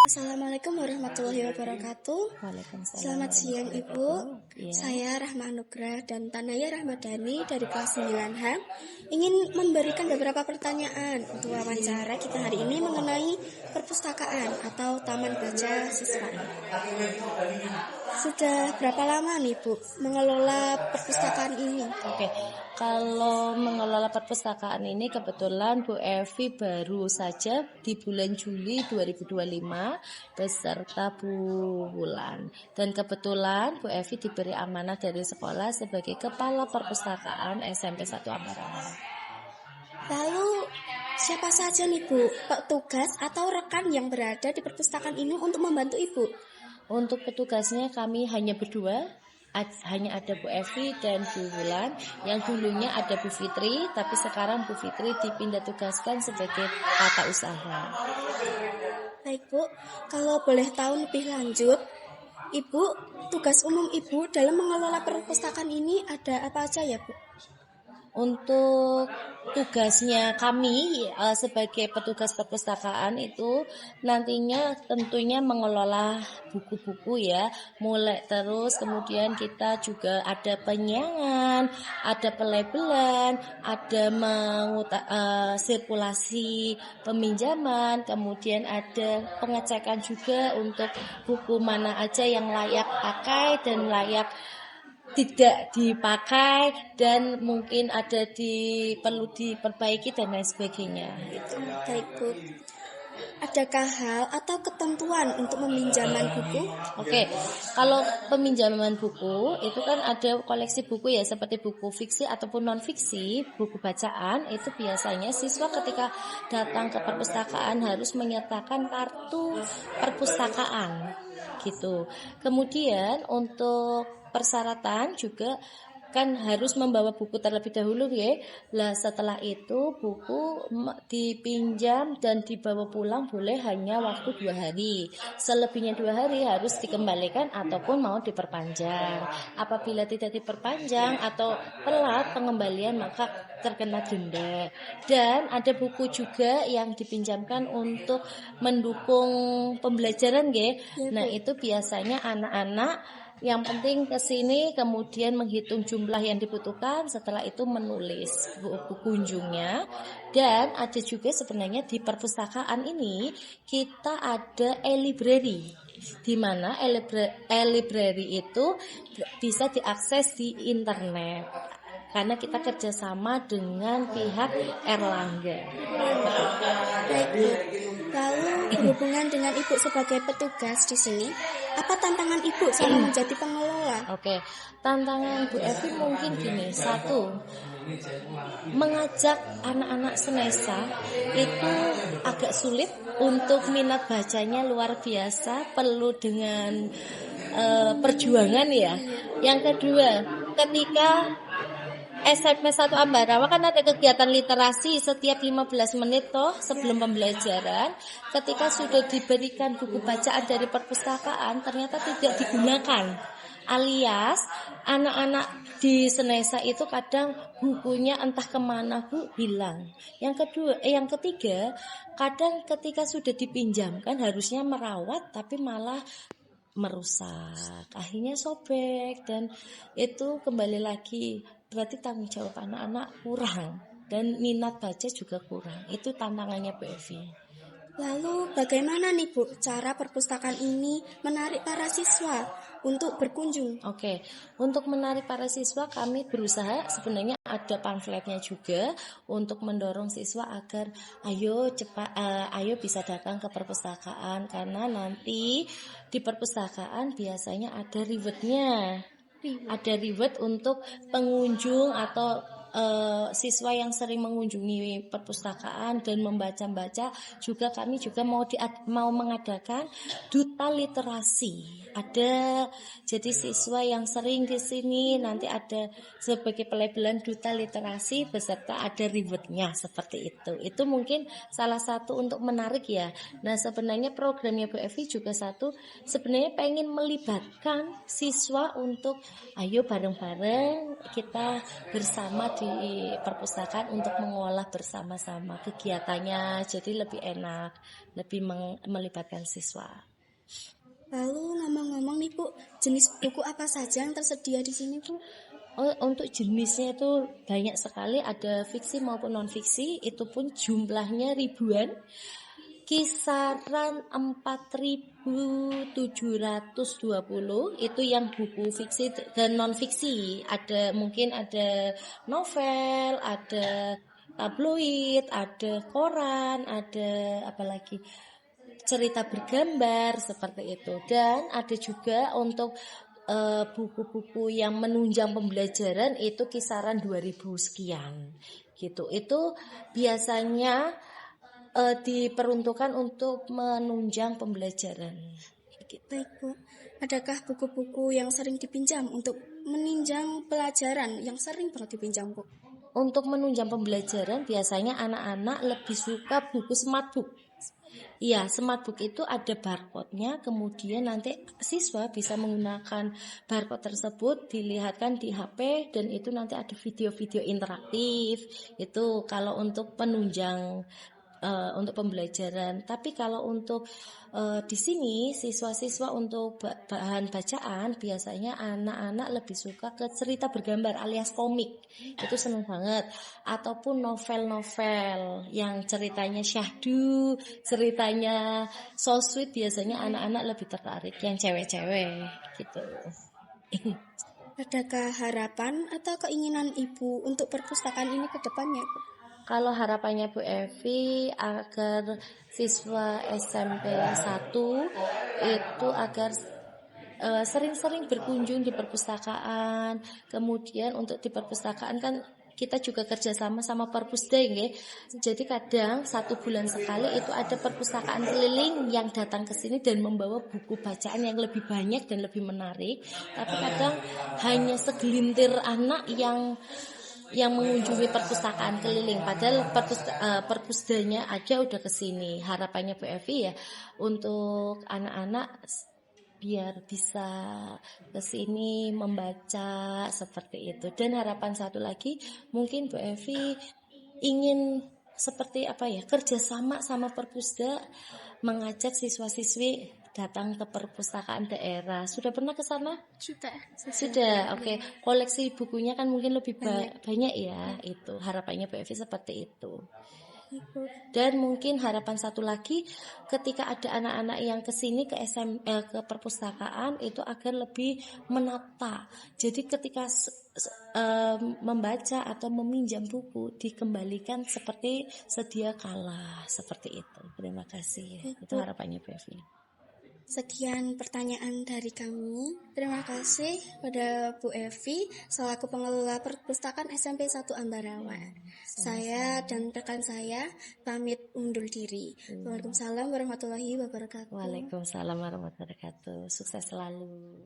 Assalamualaikum warahmatullahi wabarakatuh. Waalaikumsalam. Selamat siang Ibu. Ya. Saya Rahma Anugrah dan Tanaya Rahmadani dari kelas 9H ingin memberikan beberapa pertanyaan untuk wawancara kita hari ini mengenai perpustakaan atau taman baca siswa. Sudah berapa lama nih Bu mengelola perpustakaan ini? Oke, kalau mengelola perpustakaan ini kebetulan Bu Evi baru saja di bulan Juli 2025 beserta Bu Wulan. Dan kebetulan Bu Evi diberi amanah dari sekolah sebagai Kepala Perpustakaan SMP 1 Ambarawa. Lalu siapa saja nih Bu petugas atau rekan yang berada di perpustakaan ini untuk membantu Ibu? Untuk petugasnya kami hanya berdua, hanya ada Bu Evi dan Bu Wulan. Yang dulunya ada Bu Fitri, tapi sekarang Bu Fitri dipindah tugaskan sebagai tata usaha. Baik Bu, kalau boleh tahu lebih lanjut, Ibu, tugas umum Ibu dalam mengelola perpustakaan ini ada apa aja ya Bu? Untuk tugasnya kami sebagai petugas perpustakaan itu nantinya tentunya mengelola buku-buku ya, mulai terus kemudian kita juga ada penyiangan, ada pelabelan, ada sirkulasi peminjaman, kemudian ada pengecekan juga untuk buku mana aja yang layak pakai dan layak tidak dipakai dan mungkin ada perlu diperbaiki dan lain sebagainya. Baik Bu, adakah hal atau ketentuan untuk peminjaman buku? Oke, kalau peminjaman buku itu kan ada koleksi buku ya seperti buku fiksi ataupun non fiksi, buku bacaan itu biasanya siswa ketika datang ke perpustakaan harus menyertakan kartu perpustakaan gitu. Kemudian untuk persyaratan juga kan harus membawa buku terlebih dahulu ya. Lah setelah itu buku dipinjam dan dibawa pulang boleh hanya waktu 2 hari. Selebihnya 2 hari harus dikembalikan ataupun mau diperpanjang. Apabila tidak diperpanjang atau telat pengembalian maka terkena denda. Dan ada buku juga yang dipinjamkan untuk mendukung pembelajaran ya. Nah itu biasanya anak-anak yang penting ke sini kemudian menghitung jumlah yang dibutuhkan, setelah itu menulis buku kunjungnya. Dan ada juga sebenarnya di perpustakaan ini kita ada e-library, di mana e-library itu bisa diakses di internet karena kita kerjasama dengan pihak Erlangga. Baik Bu. Lalu berhubungan dengan Ibu sebagai petugas di sini, apa tantangan Ibu selama menjadi pengelola? Oke, tantangan Bu Evi mungkin gini, satu, mengajak anak-anak Senesa itu agak sulit, untuk minat bacanya luar biasa, perlu dengan perjuangan ya. Yang kedua, ketika SMP 1 Ambarawa kan ada kegiatan literasi setiap 15 menit toh sebelum pembelajaran. Ketika sudah diberikan buku bacaan dari perpustakaan ternyata tidak digunakan. Alias anak-anak di Senesa itu kadang bukunya entah kemana Bu hilang. Yang ketiga kadang ketika sudah dipinjamkan harusnya merawat tapi malah merusak, akhirnya sobek, dan itu kembali lagi berarti tanggung jawab anak-anak kurang dan minat baca juga kurang. Itu tantangannya Bu Evi. Lalu bagaimana nih Bu cara perpustakaan ini menarik para siswa untuk berkunjung? Oke, untuk menarik para siswa kami berusaha sebenarnya ada pamfletnya juga untuk mendorong siswa agar ayo bisa datang ke perpustakaan karena nanti di perpustakaan biasanya ada rewardnya. Ada reward untuk pengunjung atau siswa yang sering mengunjungi perpustakaan dan membaca-baca. Juga kami juga mau mengadakan duta literasi. Ada jadi siswa yang sering di sini nanti ada sebagai pelabelan duta literasi beserta ada rewardnya seperti itu. Itu mungkin salah satu untuk menarik ya. Nah sebenarnya programnya Bu Evi juga satu sebenarnya pengen melibatkan siswa untuk ayo bareng-bareng kita bersama di perpustakaan untuk mengolah bersama-sama kegiatannya, jadi lebih enak, lebih melibatkan siswa. Lalu ngomong-ngomong nih Bu, jenis buku apa saja yang tersedia di sini Bu? Oh, untuk jenisnya itu banyak sekali, ada fiksi maupun non fiksi, itu pun jumlahnya ribuan. Kisaran 4.720 itu yang buku fiksi dan non fiksi. Mungkin ada novel, ada tabloid, ada koran, ada apalagi cerita bergambar seperti itu. Dan ada juga untuk buku-buku yang menunjang pembelajaran itu kisaran 2.000 sekian gitu. Itu biasanya diperuntukkan untuk menunjang pembelajaran. Baik Bu, adakah buku-buku yang sering dipinjam untuk menunjang pelajaran yang sering banget dipinjam Bu? Untuk menunjang pembelajaran biasanya anak-anak lebih suka buku smartbook. Iya, smartbook itu ada barcode-nya, kemudian nanti siswa bisa menggunakan barcode tersebut, dilihatkan di HP, dan itu nanti ada video-video interaktif. Itu kalau untuk penunjang untuk pembelajaran. Tapi kalau untuk di sini siswa-siswa untuk bahan bacaan biasanya anak-anak lebih suka ke cerita bergambar alias komik. Itu senang banget. Ataupun novel-novel yang ceritanya syahdu, ceritanya so sweet, biasanya anak-anak lebih tertarik yang cewek-cewek gitu. Adakah harapan atau keinginan Ibu untuk perpustakaan ini ke depannya Bu? Kalau harapannya Bu Evi agar siswa SMP 1 itu agar sering-sering berkunjung di perpustakaan. Kemudian untuk di perpustakaan kan kita juga kerjasama sama Perpusda ya. Jadi kadang 1 bulan sekali itu ada perpustakaan keliling yang datang ke sini dan membawa buku bacaan yang lebih banyak dan lebih menarik. Tapi kadang hanya segelintir anak yang mengunjungi perpustakaan keliling, padahal perpusdanya aja udah kesini. Harapannya Bu Evi ya untuk anak-anak biar bisa kesini membaca seperti itu. Dan harapan satu lagi mungkin Bu Evi ingin seperti apa ya, kerjasama sama Perpusda, mengajak siswa-siswi datang ke perpustakaan daerah. Sudah pernah ke sana? Sudah. Oke. Koleksi bukunya kan mungkin lebih banyak ya. Itu harapannya Bu Evi seperti itu. Dan mungkin harapan satu lagi, ketika ada anak-anak yang kesini ke ke perpustakaan itu agar lebih menata. Jadi ketika membaca atau meminjam buku dikembalikan seperti sedia kala, seperti itu. Terima kasih. Itu harapannya Bu Evi. Sekian pertanyaan dari kami. Terima kasih pada Bu Evi selaku pengelola perpustakaan SMP 1 Ambarawa. Saya dan rekan saya pamit undur diri. Waalaikumsalam warahmatullahi wabarakatuh. Waalaikumsalam warahmatullahi wabarakatuh. Sukses selalu.